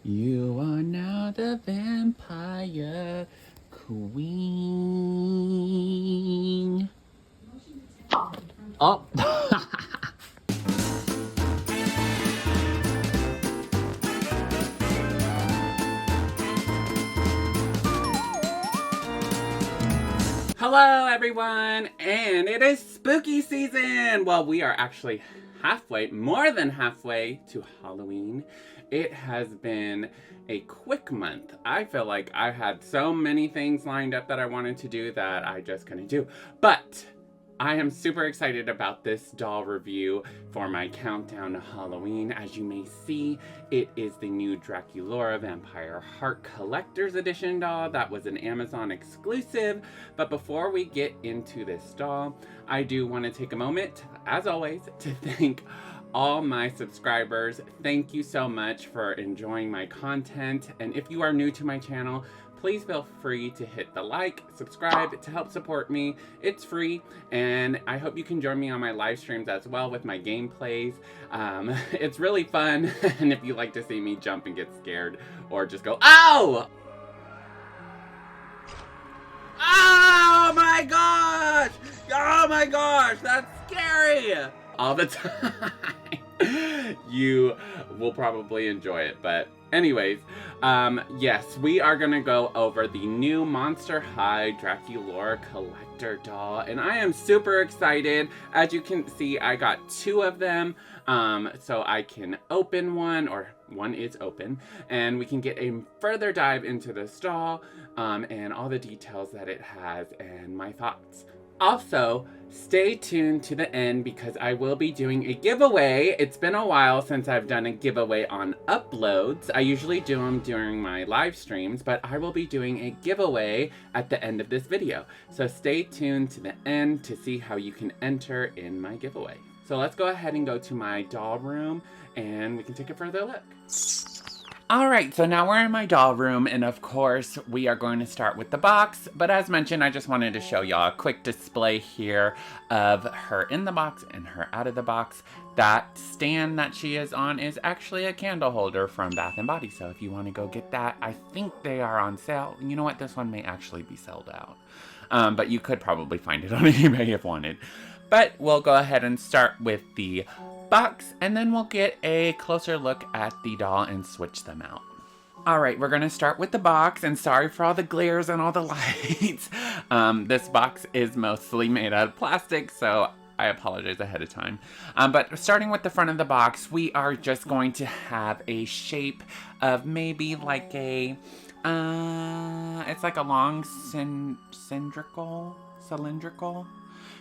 You are now the vampire queen. Oh. Hello everyone, and it is spooky season! Well, we are actually more than halfway to Halloween. It has been a quick month. I feel like I had so many things lined up that I wanted to do that I just couldn't do. But I am super excited about this doll review for my countdown to Halloween. As you may see, it is the new Draculaura Vampire Heart Collector's Edition doll that was an Amazon exclusive. But before we get into this doll, I do want to take a moment, as always, to thank all my subscribers. Thank you so much for enjoying my content. And if you are new to my channel, please feel free to hit the like, subscribe to help support me. It's free, and I hope you can join me on my live streams as well with my gameplays. It's really fun, and if you like to see me jump and get scared, or just go, ow! Oh my gosh! Oh my gosh, that's scary! All the time. You will probably enjoy it, but anyways, yes, we are gonna go over the new Monster High Draculaura collector doll, and I am super excited. As you can see, I got two of them, so I can open one, or one is open, and we can get a further dive into this doll, and all the details that it has, and my thoughts. Also, stay tuned to the end because I will be doing a giveaway. It's been a while since I've done a giveaway on uploads. I usually do them during my live streams, but I will be doing a giveaway at the end of this video. So stay tuned to the end to see how you can enter in my giveaway. So let's go ahead and go to my doll room and we can take a further look. Alright, so now we're in my doll room, and of course, we are going to start with the box, but as mentioned, I just wanted to show y'all a quick display here of her in the box and her out of the box. That stand that she is on is actually a candle holder from Bath & Body, so if you want to go get that, I think they are on sale. You know what, this one may actually be sold out, but you could probably find it on eBay if wanted. But we'll go ahead and start with the box, and then we'll get a closer look at the doll and switch them out. Alright, we're gonna start with the box, and sorry for all the glares and all the lights. This box is mostly made out of plastic, so I apologize ahead of time. But starting with the front of the box, we are just going to have a shape of maybe like a, it's like a long cylindrical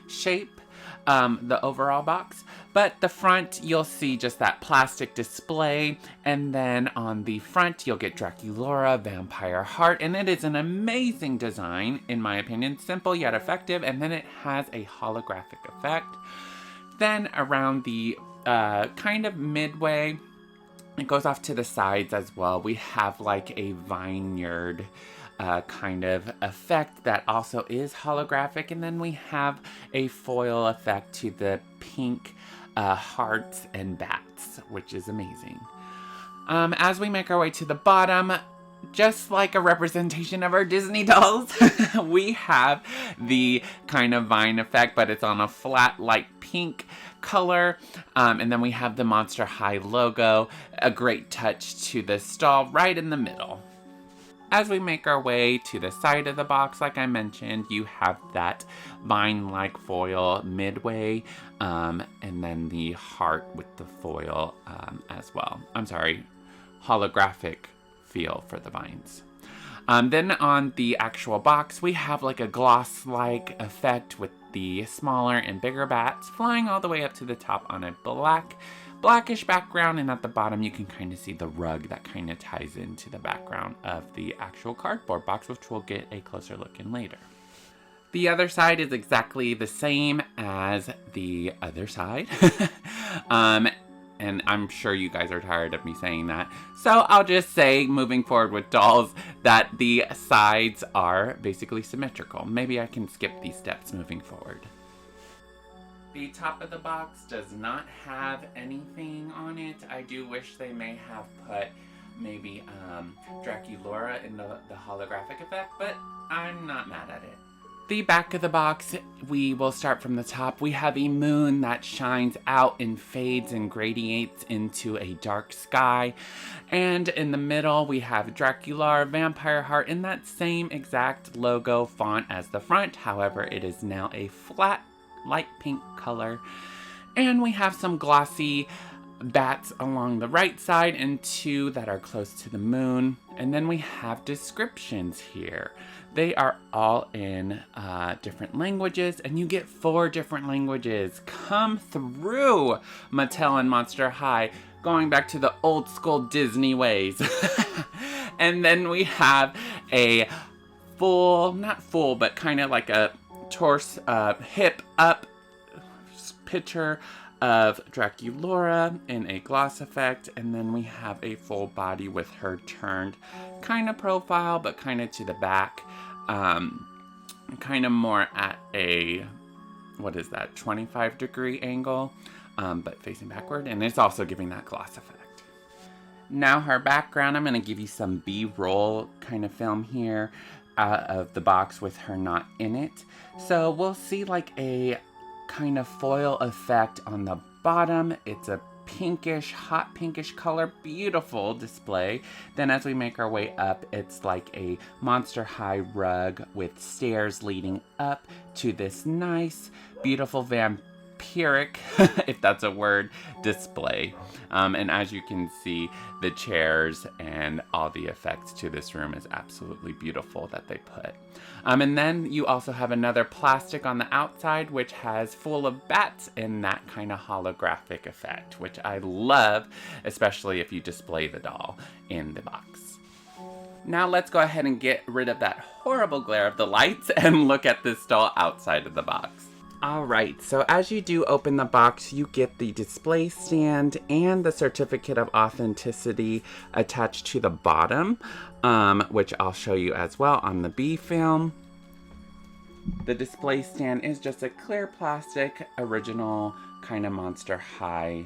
shape. The overall box, but the front you'll see just that plastic display, and then on the front you'll get Draculaura Vampire Heart, and it is an amazing design in my opinion, simple yet effective, and then it has a holographic effect. Then around the kind of midway, it goes off to the sides as well. We have like a vineyard kind of effect that also is holographic, and then we have a foil effect to the pink hearts and bats, which is amazing. As we make our way to the bottom, just like a representation of our Disney dolls, we have the kind of vine effect, but it's on a flat light pink color, and then we have the Monster High logo, a great touch to this doll right in the middle. As we make our way to the side of the box, like I mentioned, you have that vine-like foil midway, and then the heart with the foil as well. I'm sorry, holographic feel for the vines. Then on the actual box, we have like a gloss-like effect with the smaller and bigger bats flying all the way up to the top on a blackish background, and at the bottom you can kind of see the rug that kind of ties into the background of the actual cardboard box, which we'll get a closer look in later. The other side is exactly the same as the other side. And I'm sure you guys are tired of me saying that. So I'll just say, moving forward with dolls, that the sides are basically symmetrical. Maybe I can skip these steps moving forward. The top of the box does not have anything on it. I do wish they may have put maybe Draculaura in the holographic effect, but I'm not mad at it. The back of the box, we will start from the top. We have a moon that shines out and fades and gradiates into a dark sky. And in the middle, we have Draculaura vampire heart in that same exact logo font as the front. However, it is now a flat, light pink color. And we have some glossy bats along the right side and two that are close to the moon. And then we have descriptions here. They are all in different languages, and you get 4 different languages. Come through, Mattel and Monster High, going back to the old school Disney ways. And then we have a full, not full, but kind of like a torso, hip up picture of Draculaura in a gloss effect, and then we have a full body with her turned kind of profile, but kind of to the back, kind of more at a, what is that, 25-degree angle, but facing backward, and it's also giving that gloss effect. Now her background, I'm going to give you some B-roll kind of film here of the box with her not in it. So we'll see like a kind of foil effect on the bottom. It's a pinkish, hot pinkish color, beautiful display. Then as we make our way up, it's like a Monster High rug with stairs leading up to this nice, beautiful vampiric, if that's a word, display. And as you can see, the chairs and all the effects to this room is absolutely beautiful that they put. And then you also have another plastic on the outside, which has full of bats in that kind of holographic effect, which I love, especially if you display the doll in the box. Now let's go ahead and get rid of that horrible glare of the lights and look at this doll outside of the box. Alright, so as you do open the box, you get the display stand and the certificate of authenticity attached to the bottom, which I'll show you as well on the B film. The display stand is just a clear plastic, original kind of Monster High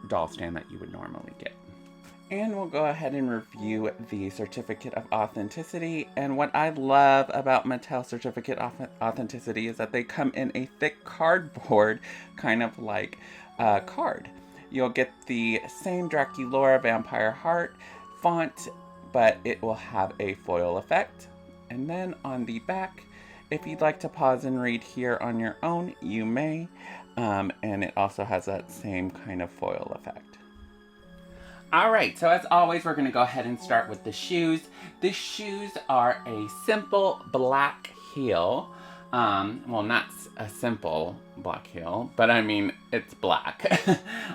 doll stand that you would normally get. And we'll go ahead and review the Certificate of Authenticity. And what I love about Mattel Certificate of Authenticity is that they come in a thick cardboard, kind of like a card. You'll get the same Draculaura Vampire Heart font, but it will have a foil effect. And then on the back, if you'd like to pause and read here on your own, you may. And it also has that same kind of foil effect. Alright, so as always, we're going to go ahead and start with the shoes. The shoes are a simple black heel. Well, not a simple black heel, but I mean, it's black.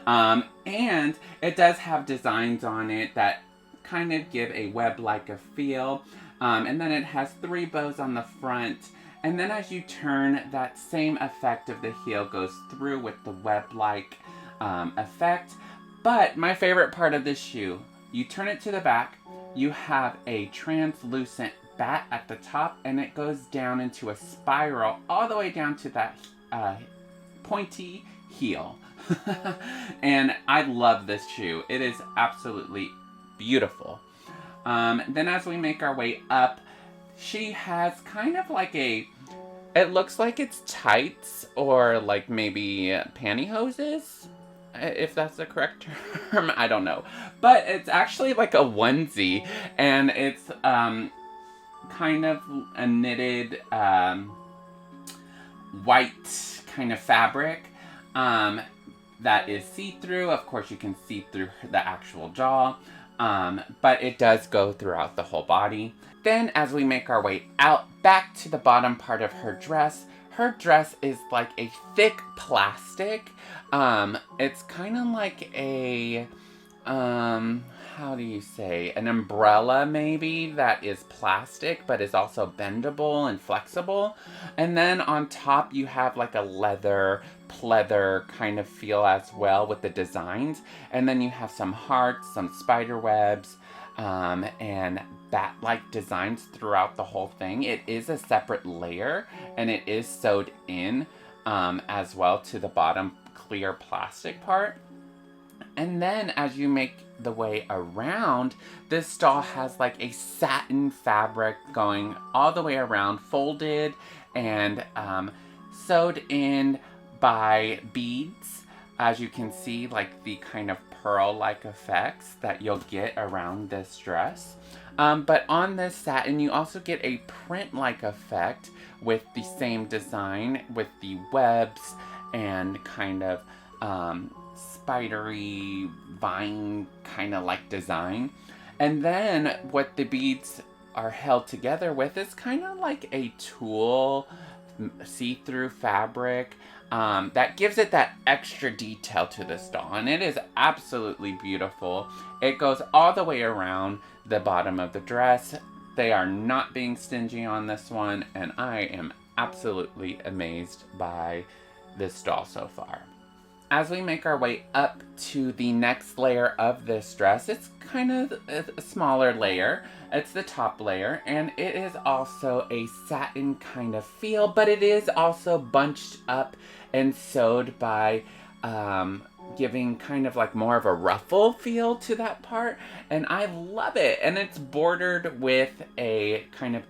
And it does have designs on it that kind of give a web-like a feel. And then it has 3 bows on the front. And then as you turn, that same effect of the heel goes through with the web-like effect. But my favorite part of this shoe, you turn it to the back, you have a translucent bat at the top, and it goes down into a spiral all the way down to that pointy heel. And I love this shoe. It is absolutely beautiful. Then as we make our way up, she has kind of like a, it looks like it's tights or like maybe pantyhoses. If that's the correct term, I don't know. But it's actually like a onesie, and it's kind of a knitted white kind of fabric that is see-through. Of course, you can see through the actual jaw, but it does go throughout the whole body. Then as we make our way out back to the bottom part of her dress is like a thick plastic. It's kind of like a, how do you say, an umbrella maybe that is plastic, but is also bendable and flexible. And then on top you have like a leather, pleather kind of feel as well with the designs. And then you have some hearts, some spider webs, and bat-like designs throughout the whole thing. It is a separate layer, and it is sewed in as well to the bottom clear plastic part. And then as you make the way around, this doll has like a satin fabric going all the way around, folded and sewed in by beads. As you can see, like the kind of pearl-like effects that you'll get around this dress. But on this satin, you also get a print-like effect with the same design, with the webs and kind of spidery vine kind of like design. And then what the beads are held together with is kind of like a tulle see-through fabric that gives it that extra detail to this doll, and it is absolutely beautiful. It goes all the way around the bottom of the dress. They are not being stingy on this one, and I am absolutely amazed by this doll so far. As we make our way up to the next layer of this dress, it's kind of a smaller layer. It's the top layer, and it is also a satin kind of feel, but it is also bunched up and sewed by giving kind of like more of a ruffle feel to that part, and I love it. And it's bordered with a kind of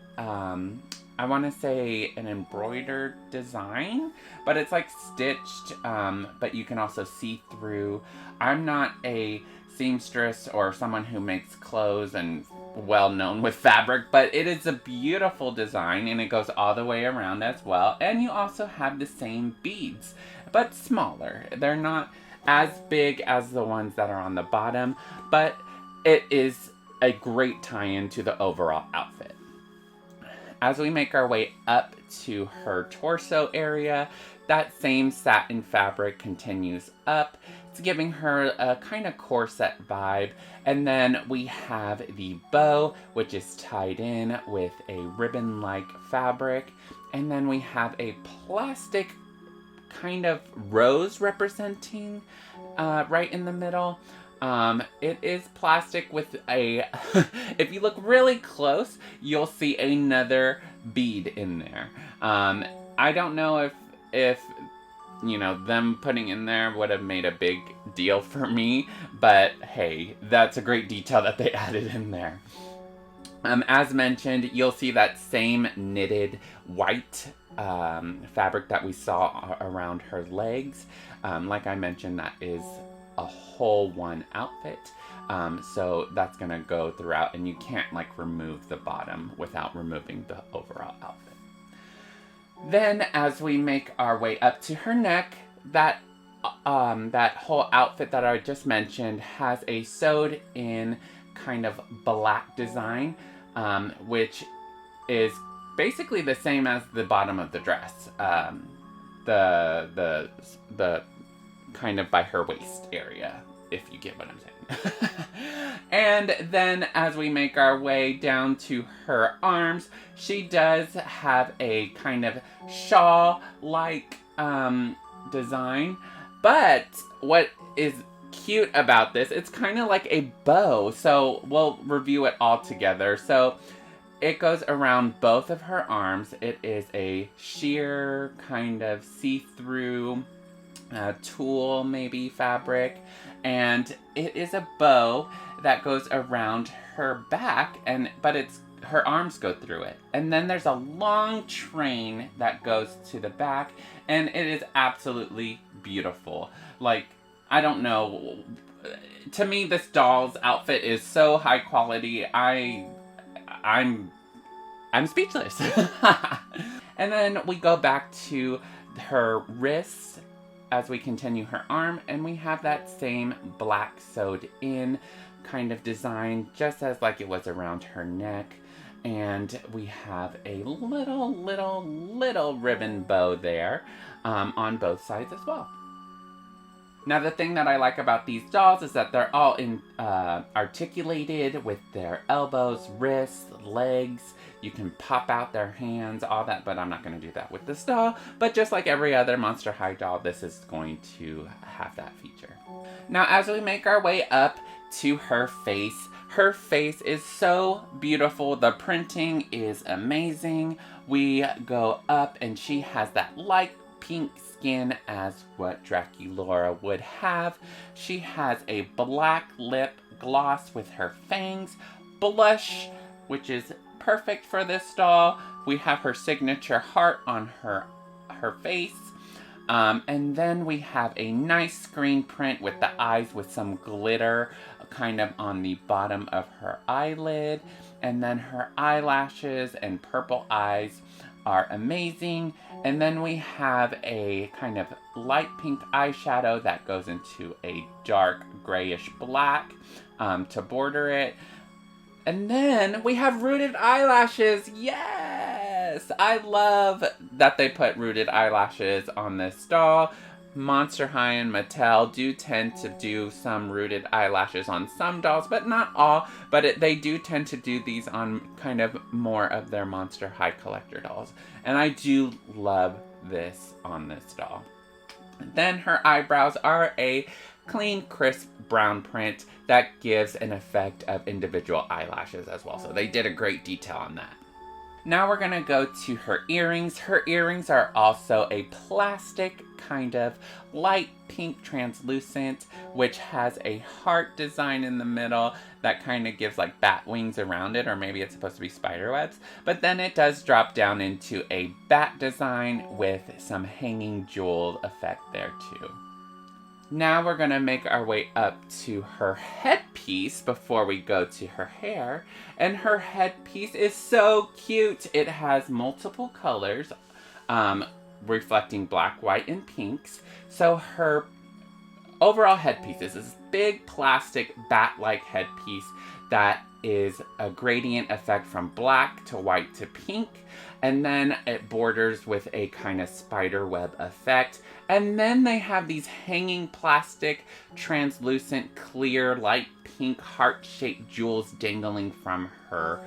I want to say an embroidered design, but it's like stitched, but you can also see through. I'm not a seamstress or someone who makes clothes and well known with fabric, but it is a beautiful design, and it goes all the way around as well. And you also have the same beads, but smaller. They're not as big as the ones that are on the bottom, but it is a great tie-in to the overall outfit. As we make our way up to her torso area, that same satin fabric continues up. It's giving her a kind of corset vibe. And then we have the bow, which is tied in with a ribbon-like fabric. And then we have a plastic kind of rose representing right in the middle. It is plastic with a, if you look really close, you'll see another bead in there. I don't know if, you know, them putting in there would have made a big deal for me, but hey, that's a great detail that they added in there. As mentioned, you'll see that same knitted white fabric that we saw around her legs. Like I mentioned, that is a whole one outfit, so that's gonna go throughout, and you can't like remove the bottom without removing the overall outfit. Then as we make our way up to her neck, that whole outfit that I just mentioned has a sewed in kind of black design, which is basically the same as the bottom of the dress. The kind of by her waist area, if you get what I'm saying. And then as we make our way down to her arms, she does have a kind of shawl-like design. But what is cute about this, it's kind of like a bow. So we'll review it all together. So it goes around both of her arms. It is a sheer kind of see-through tulle maybe fabric, and it is a bow that goes around her back, but her arms go through it, and then there's a long train that goes to the back, and it is absolutely beautiful. Like, I don't know, to me this doll's outfit is so high quality. I'm speechless. And then we go back to her wrists as we continue her arm, and we have that same black sewed in kind of design, just as like it was around her neck. And we have a little ribbon bow there on both sides as well. Now the thing that I like about these dolls is that they're all articulated with their elbows, wrists, legs. You can pop out their hands, all that, but I'm not going to do that with this doll. But just like every other Monster High doll, this is going to have that feature. Now as we make our way up to her face is so beautiful. The printing is amazing. We go up and she has that light pink skin as what Draculaura would have. She has a black lip gloss with her fangs, blush, which is perfect for this doll. We have her signature heart on her face. And then we have a nice screen print with the eyes with some glitter kind of on the bottom of her eyelid. And then her eyelashes and purple eyes are amazing. And then we have a kind of light pink eyeshadow that goes into a dark grayish black to border it. And then we have rooted eyelashes. Yes! I love that they put rooted eyelashes on this doll. Monster High and Mattel do tend to do some rooted eyelashes on some dolls, but not all. But they do tend to do these on kind of more of their Monster High collector dolls. And I do love this on this doll. Then her eyebrows are a clean, crisp brown print that gives an effect of individual eyelashes as well. So they did a great detail on that. Now we're gonna go to her earrings. Her earrings are also a plastic kind of light pink translucent, which has a heart design in the middle that kind of gives like bat wings around it, or maybe it's supposed to be spider webs. But then it does drop down into a bat design with some hanging jewel effect there too. Now we're gonna make our way up to her headpiece before we go to her hair. And her headpiece is so cute. It has multiple colors, reflecting black, white, and pinks. So her overall headpiece is this big plastic bat-like headpiece that is a gradient effect from black to white to pink. And then it borders with a kind of spider web effect. And then they have these hanging plastic, translucent, clear, light pink, heart-shaped jewels dangling from her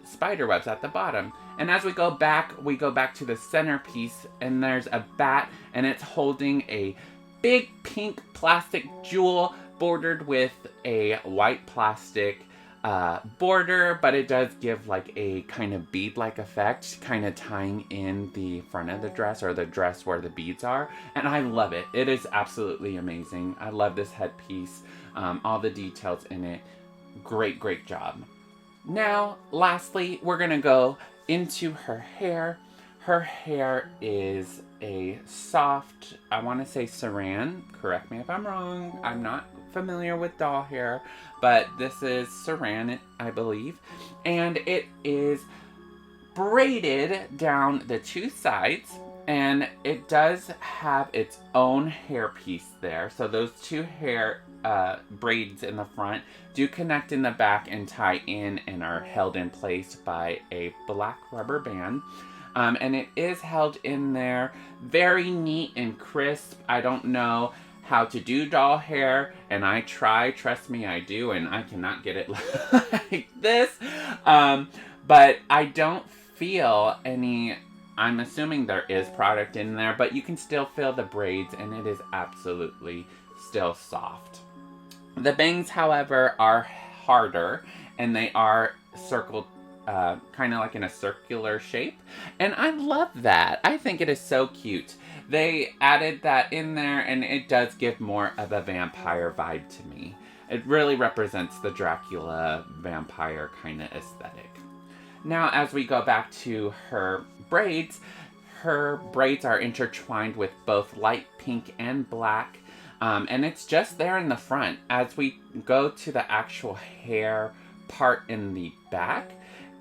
spider webs at the bottom. And as we go back to the centerpiece, and there's a bat, and it's holding a big pink plastic jewel bordered with a white plastic border, but it does give like a kind of bead-like effect, kind of tying in the front of the dress, or the dress where the beads are. And I love it. It is absolutely amazing. I love this headpiece, all the details in it. Great, great job. Now, lastly, we're gonna go into her hair. Her hair is a soft, I want to say saran. Correct me if I'm wrong. I'm not familiar with doll hair, but this is saran, I believe. And it is braided down the two sides, and it does have its own hairpiece there. So those two hair braids in the front do connect in the back and tie in and are held in place by a black rubber band. And it is held in there very neat and crisp. I don't know how to do doll hair, and I try, trust me, I do, and I cannot get it like this. But I don't feel any, I'm assuming there is product in there, but you can still feel the braids, and it is absolutely still soft. The bangs, however, are harder, and they are circled kind of like in a circular shape, and I love that. I think it is so cute. They added that in there, and it does give more of a vampire vibe to me. It really represents the Dracula vampire kind of aesthetic. Now, as we go back to her braids are intertwined with both light pink and black, and it's just there in the front. As we go to the actual hair part in the back,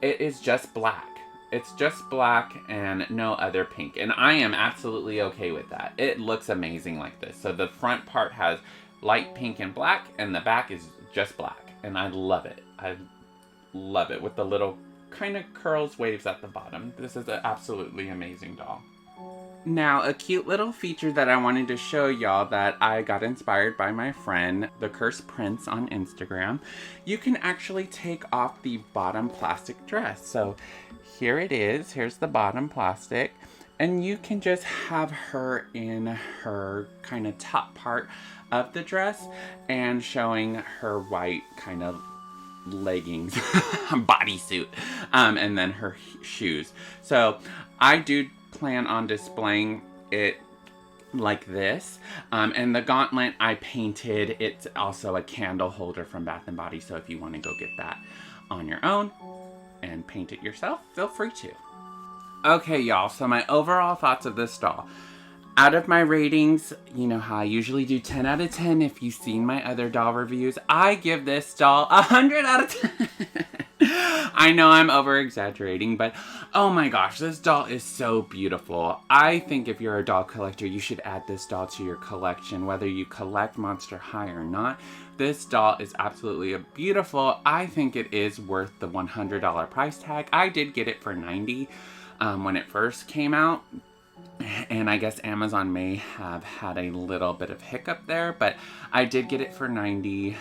it is just black. It's just black and no other pink. And I am absolutely okay with that. It looks amazing like this. So the front part has light pink and black, and the back is just black. And I love it. I love it with the little kind of curls, waves at the bottom. This is an absolutely amazing doll. Now, a cute little feature that I wanted to show y'all that I got inspired by my friend, The Cursed Prince on Instagram. You can actually take off the bottom plastic dress. So here it is. Here's the bottom plastic. And you can just have her in her kind of top part of the dress and showing her white kind of leggings, bodysuit, and then her shoes. So I do plan on displaying it like this. And the gauntlet I painted, it's also a candle holder from Bath & Body, so if you want to go get that on your own and paint it yourself, feel free to. Okay, y'all, so my overall thoughts of this doll. Out of my ratings, you know how I usually do 10 out of 10 if you've seen my other doll reviews, I give this doll 100 out of 10. I know I'm over-exaggerating, but oh my gosh, this doll is so beautiful. I think if you're a doll collector, you should add this doll to your collection, whether you collect Monster High or not. This doll is absolutely beautiful. I think it is worth the $100 price tag. I did get it for $90 when it first came out. And I guess Amazon may have had a little bit of hiccup there, but I did get it for $90.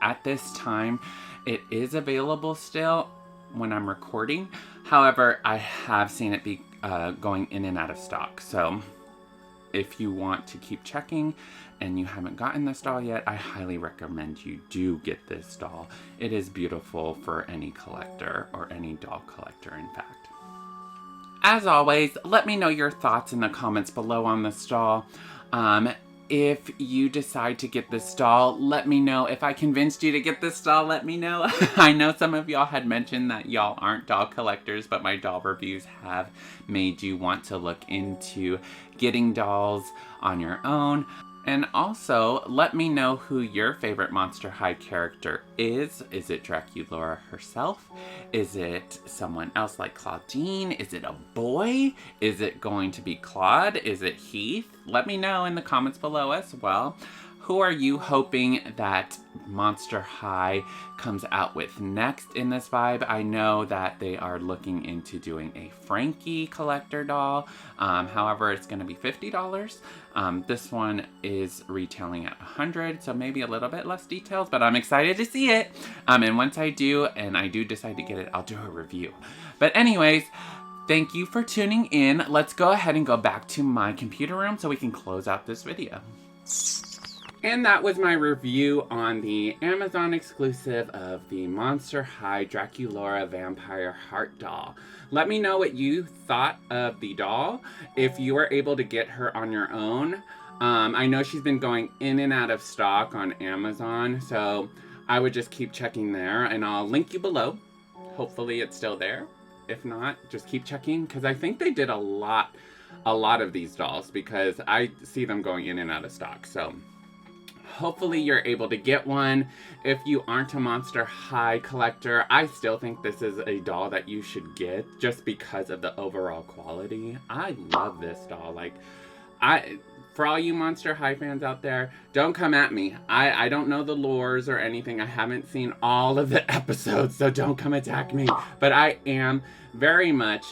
At this time, it is available still when I'm recording. However, I have seen it be going in and out of stock. So if you want to keep checking and you haven't gotten this doll yet, I highly recommend you do get this doll. It is beautiful for any collector, or any doll collector, in fact. As always, let me know your thoughts in the comments below on this doll. If you decide to get this doll, let me know. If I convinced you to get this doll, let me know. I know some of y'all had mentioned that y'all aren't doll collectors, but my doll reviews have made you want to look into getting dolls on your own. And also, let me know who your favorite Monster High character is. Is it Draculaura herself? Is it someone else like Claudine? Is it a boy? Is it going to be Claude? Is it Heath? Let me know in the comments below as well. Who are you hoping that Monster High comes out with next in this vibe? I know that they are looking into doing a Frankie collector doll. However, it's going to be $50. This one is retailing at $100, so maybe a little bit less details, but I'm excited to see it. And once I do, and I do decide to get it, I'll do a review. But anyways, thank you for tuning in. Let's go ahead and go back to my computer room so we can close out this video. And that was my review on the Amazon exclusive of the Monster High Draculaura Vampire Heart doll. Let me know what you thought of the doll, if you were able to get her on your own. I know she's been going in and out of stock on Amazon, so I would just keep checking there, and I'll link you below. Hopefully it's still there. If not, just keep checking, because I think they did a lot of these dolls, because I see them going in and out of stock, so hopefully you're able to get one. If you aren't a Monster High collector, I still think this is a doll that you should get just because of the overall quality. I love this doll. Like, for all you Monster High fans out there, don't come at me. I don't know the lores or anything. I haven't seen all of the episodes, so don't come attack me. But I am very much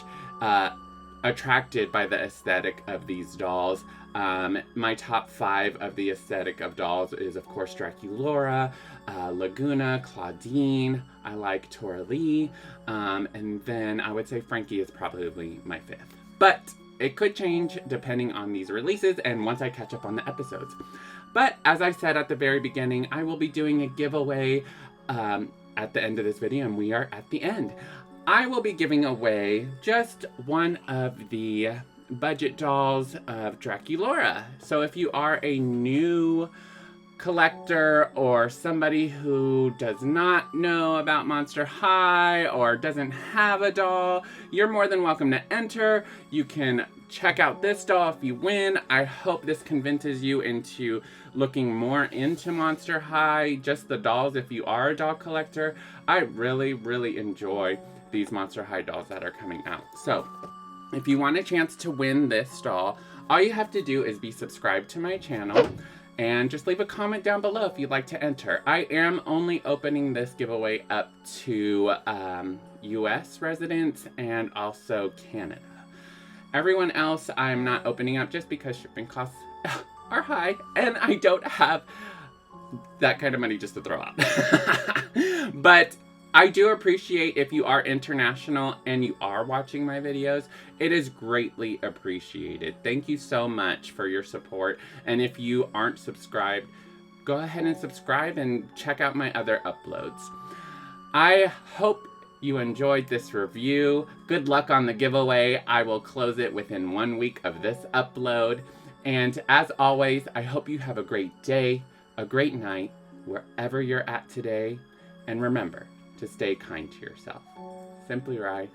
attracted by the aesthetic of these dolls. My top 5 of the aesthetic of dolls is, of course, Draculaura, Laguna, Claudine. I like Tora Lee, and then I would say Frankie is probably my 5th. But it could change depending on these releases and once I catch up on the episodes. But as I said at the very beginning, I will be doing a giveaway at the end of this video, and we are at the end. I will be giving away just one of the budget dolls of Draculaura. So if you are a new collector or somebody who does not know about Monster High or doesn't have a doll, you're more than welcome to enter. You can check out this doll if you win. I hope this convinces you into looking more into Monster High, just the dolls if you are a doll collector. I really enjoy these Monster High dolls that are coming out. So if you want a chance to win this doll, all you have to do is be subscribed to my channel and just leave a comment down below if you'd like to enter. I am only opening this giveaway up to US residents and also Canada. Everyone else I'm not opening up just because shipping costs are high and I don't have that kind of money just to throw out. But I do appreciate if you are international and you are watching my videos. It is greatly appreciated. Thank you so much for your support. And if you aren't subscribed, go ahead and subscribe and check out my other uploads. I hope you enjoyed this review. Good luck on the giveaway. I will close it within 1 week of this upload. And as always, I hope you have a great day, a great night, wherever you're at today. And remember to stay kind to yourself. Simply Rye.